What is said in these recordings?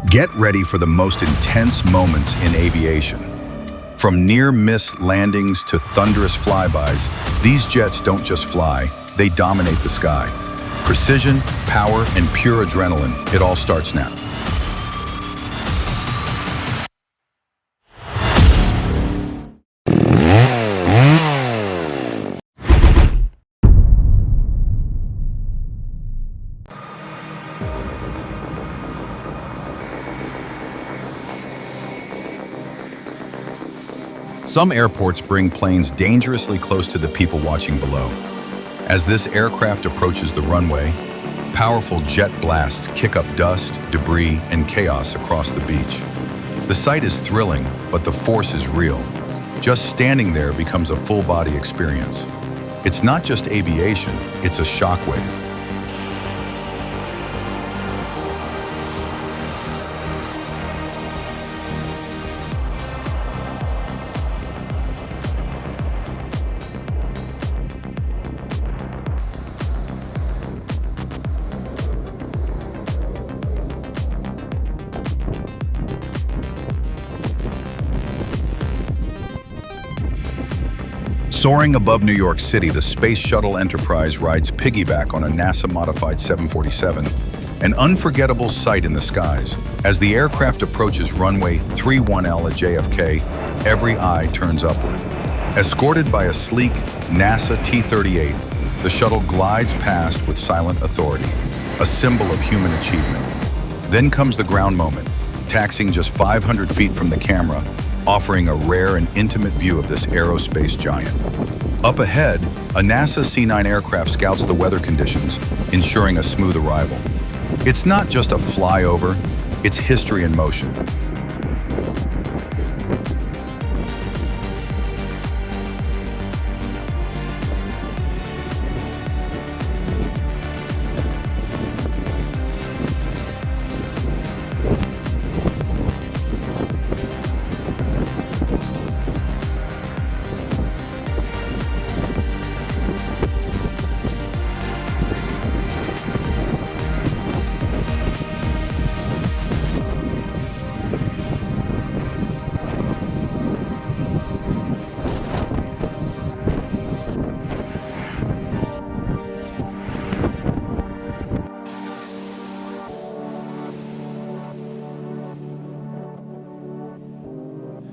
Get ready for the most intense moments in aviation. From near-miss landings to thunderous flybys, these jets don't just fly, they dominate the sky. Precision, power, and pure adrenaline, it all starts now. Some airports bring planes dangerously close to the people watching below. As this aircraft approaches the runway, powerful jet blasts kick up dust, debris, and chaos across the beach. The sight is thrilling, but the force is real. Just standing there becomes a full-body experience. It's not just aviation, it's a shockwave. Soaring above New York City, the Space Shuttle Enterprise rides piggyback on a NASA-modified 747, an unforgettable sight in the skies. As the aircraft approaches runway 31L at JFK, every eye turns upward. Escorted by a sleek NASA T-38, the shuttle glides past with silent authority, a symbol of human achievement. Then comes the ground moment, taxiing just 500 feet from the camera, offering a rare and intimate view of this aerospace giant. Up ahead, a NASA C-9 aircraft scouts the weather conditions, ensuring a smooth arrival. It's not just a flyover, it's history in motion.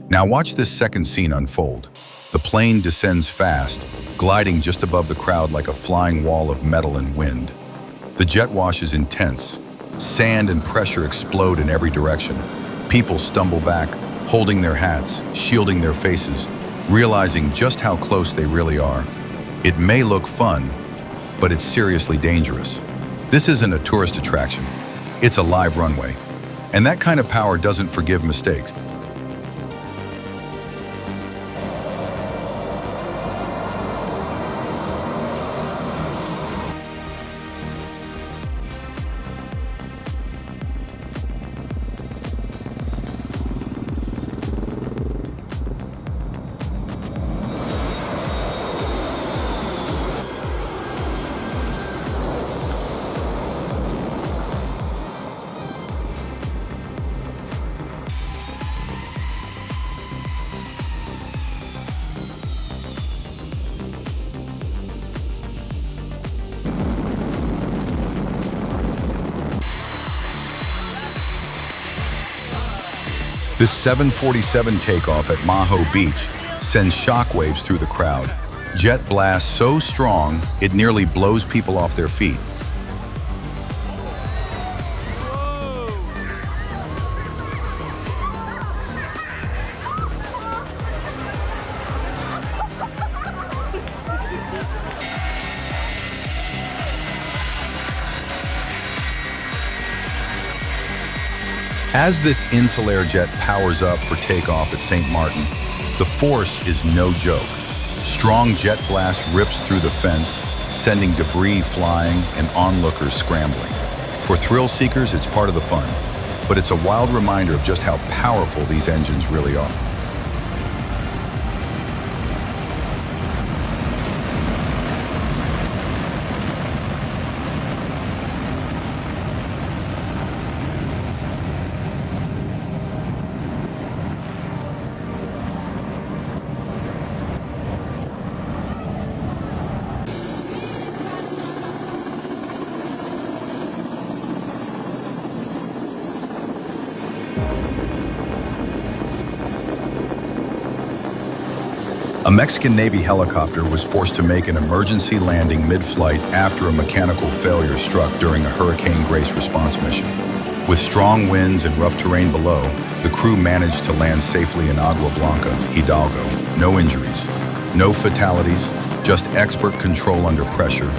Now watch this second scene unfold. The plane descends fast, gliding just above the crowd like a flying wall of metal and wind. The jet wash is intense. Sand and pressure explode in every direction. People stumble back, holding their hats, shielding their faces, realizing just how close they really are. It may look fun, but it's seriously dangerous. This isn't a tourist attraction. It's a live runway. And that kind of power doesn't forgive mistakes. This 747 takeoff at Maho Beach sends shockwaves through the crowd. Jet blast so strong, it nearly blows people off their feet. As this Insulair jet powers up for takeoff at St. Martin, the force is no joke. Strong jet blast rips through the fence, sending debris flying and onlookers scrambling. For thrill seekers, it's part of the fun, but it's a wild reminder of just how powerful these engines really are. Mexican Navy helicopter was forced to make an emergency landing mid-flight after a mechanical failure struck during a Hurricane Grace response mission. With strong winds and rough terrain below, the crew managed to land safely in Agua Blanca, Hidalgo. No injuries, no fatalities, just expert control under pressure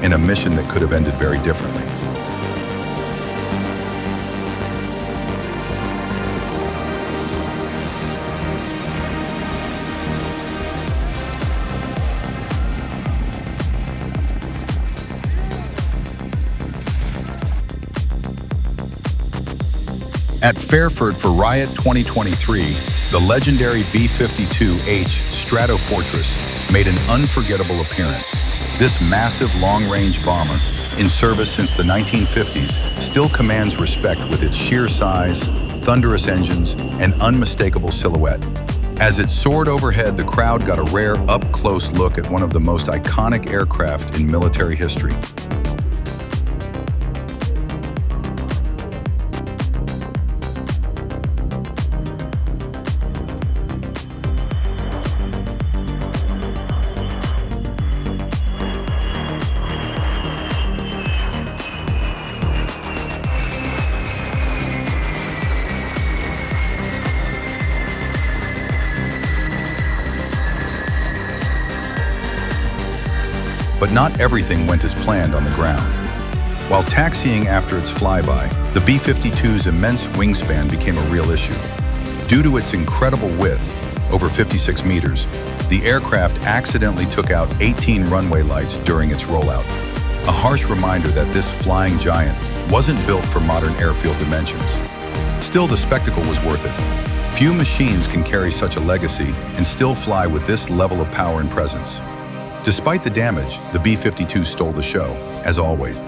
in a mission that could have ended very differently. At Fairford for Riot 2023, the legendary B-52H Stratofortress made an unforgettable appearance. This massive long-range bomber, in service since the 1950s, still commands respect with its sheer size, thunderous engines, and unmistakable silhouette. As it soared overhead, the crowd got a rare up-close look at one of the most iconic aircraft in military history. But not everything went as planned on the ground. While taxiing after its flyby, the B-52's immense wingspan became a real issue. Due to its incredible width, over 56 meters, the aircraft accidentally took out 18 runway lights during its rollout. A harsh reminder that this flying giant wasn't built for modern airfield dimensions. Still, the spectacle was worth it. Few machines can carry such a legacy and still fly with this level of power and presence. Despite the damage, the B-52 stole the show, as always.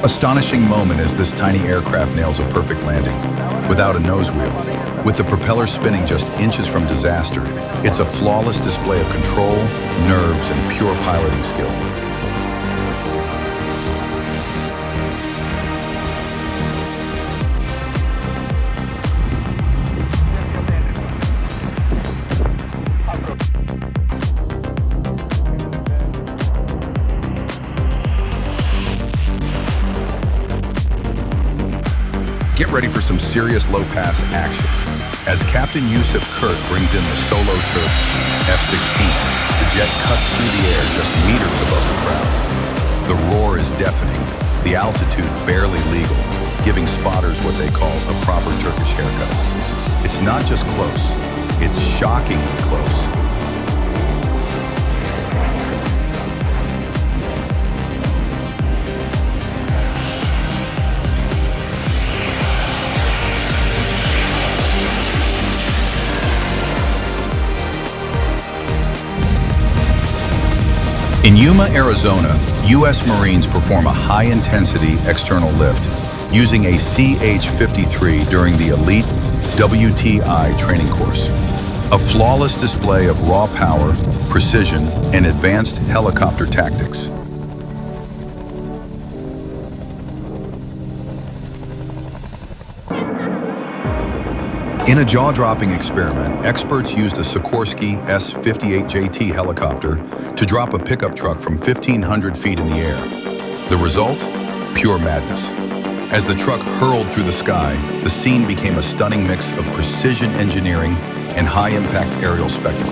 Astonishing moment as this tiny aircraft nails a perfect landing, without a nose wheel. With the propeller spinning just inches from disaster, it's a flawless display of control, nerves, and pure piloting skill. Get ready for some serious low-pass action. As Captain Yusuf Kurt brings in the solo Turk F-16, the jet cuts through the air just meters above the crowd. The roar is deafening, the altitude barely legal, giving spotters what they call a proper Turkish haircut. It's not just close, it's shockingly close. In Yuma, Arizona, U.S. Marines perform a high-intensity external lift using a CH-53 during the elite WTI training course. A flawless display of raw power, precision, and advanced helicopter tactics. In a jaw-dropping experiment, experts used a Sikorsky S-58JT helicopter to drop a pickup truck from 1,500 feet in the air. The result? Pure madness. As the truck hurled through the sky, the scene became a stunning mix of precision engineering and high-impact aerial spectacle.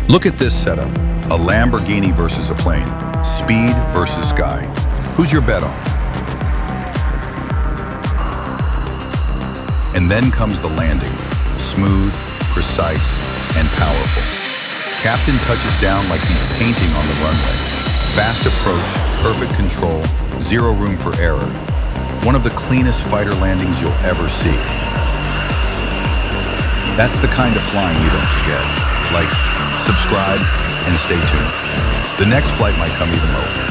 Look at this setup, a Lamborghini versus a plane, speed versus sky. Who's your bet on? And then comes the landing, smooth, precise, and powerful. Captain touches down like he's painting on the runway. Fast approach, perfect control, zero room for error. One of the cleanest fighter landings you'll ever see. That's the kind of flying you don't forget. Like, subscribe, and stay tuned. The next flight might come even lower.